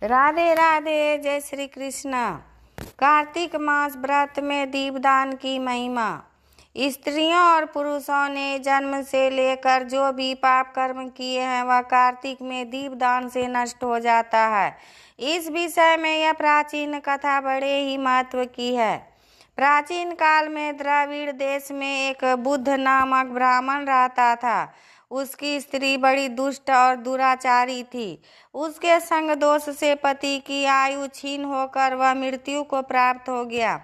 राधे राधे, जय श्री कृष्ण। कार्तिक मास व्रत में दीपदान की महिमा। स्त्रियों और पुरुषों ने जन्म से लेकर जो भी पाप कर्म किए हैं वह कार्तिक में दीपदान से नष्ट हो जाता है। इस विषय में यह प्राचीन कथा बड़े ही महत्व की है। प्राचीन काल में द्रविड़ देश में एक बुद्ध नामक ब्राह्मण रहता था। उसकी स्त्री बड़ी दुष्ट और दुराचारी थी। उसके संग दोष से पति की आयु छीन होकर वह मृत्यु को प्राप्त हो गया।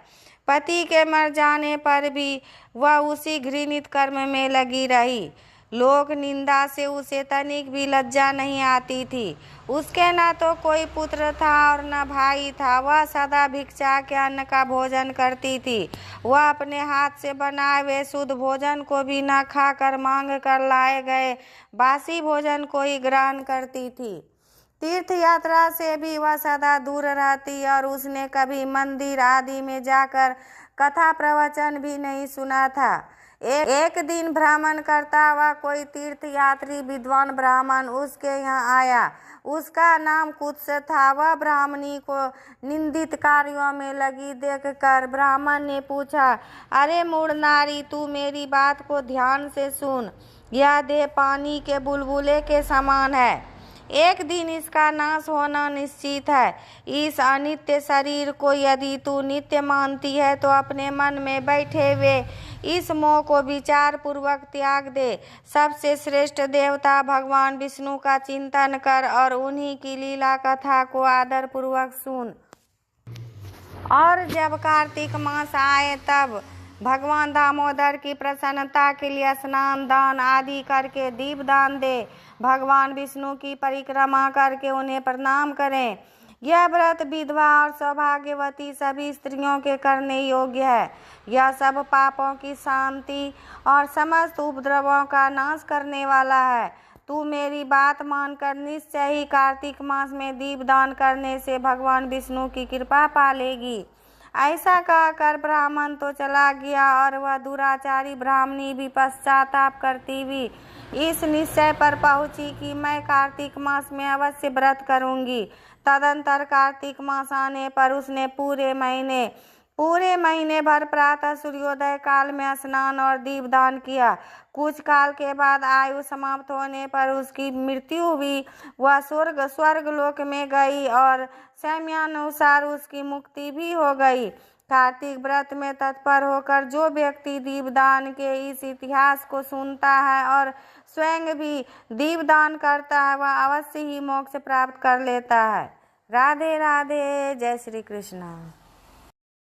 पति के मर जाने पर भी वह उसी घृणित कर्म में लगी रही। लोक निंदा से उसे तनिक भी लज्जा नहीं आती थी। उसके न तो कोई पुत्र था और न भाई था। वह सदा भिक्षा के अन्न का भोजन करती थी। वह अपने हाथ से बनाए हुए शुद्ध भोजन को भी न खाकर मांग कर लाए गए बासी भोजन को ही ग्रहण करती थी। तीर्थ यात्रा से भी वह सदा दूर रहती और उसने कभी मंदिर आदि में जाकर कथा प्रवचन भी नहीं सुना था। एक दिन भ्रमण करता हुआ कोई तीर्थ यात्री विद्वान ब्राह्मण उसके यहाँ आया। उसका नाम कुत्स था। वह ब्राह्मणी को निंदित कार्यों में लगी देखकर ब्राह्मण ने पूछा, अरे मूढ़ नारी, तू मेरी बात को ध्यान से सुन। यह देह पानी के बुलबुले के समान है। एक दिन इसका नाश होना निश्चित है। इस अनित्य शरीर को यदि तू नित्य मानती है तो अपने मन में बैठे हुए इस मोह को विचार पूर्वक त्याग दे। सबसे श्रेष्ठ देवता भगवान विष्णु का चिंतन कर और उन्हीं की लीला कथा को आदर पूर्वक सुन। और जब कार्तिक मास आए तब भगवान दामोदर की प्रसन्नता के लिए स्नान दान आदि करके दीपदान दे। भगवान विष्णु की परिक्रमा करके उन्हें प्रणाम करें। यह व्रत विधवा और सौभाग्यवती सभी स्त्रियों के करने योग्य है। यह सब पापों की शांति और समस्त उपद्रवों का नाश करने वाला है। तू मेरी बात मानकर निश्चय ही कार्तिक मास में दीपदान करने से भगवान विष्णु की कृपा पालेगी। ऐसा कहकर ब्राह्मण तो चला गया और वह दुराचारी ब्राह्मणी भी पश्चाताप करती हुई इस निश्चय पर पहुंची कि मैं कार्तिक मास में अवश्य व्रत करूंगी। तदंतर कार्तिक मास आने पर उसने पूरे महीने भर प्रातः सूर्योदय काल में स्नान और दीपदान किया। कुछ काल के बाद आयु समाप्त होने पर उसकी मृत्यु हुई। वह स्वर्ग लोक में गई और समयानुसार उसकी मुक्ति भी हो गई। कार्तिक व्रत में तत्पर होकर जो व्यक्ति दीपदान के इस इतिहास को सुनता है और स्वयं भी दीपदान करता है वह अवश्य ही मोक्ष प्राप्त कर लेता है। राधे राधे, जय श्री कृष्ण।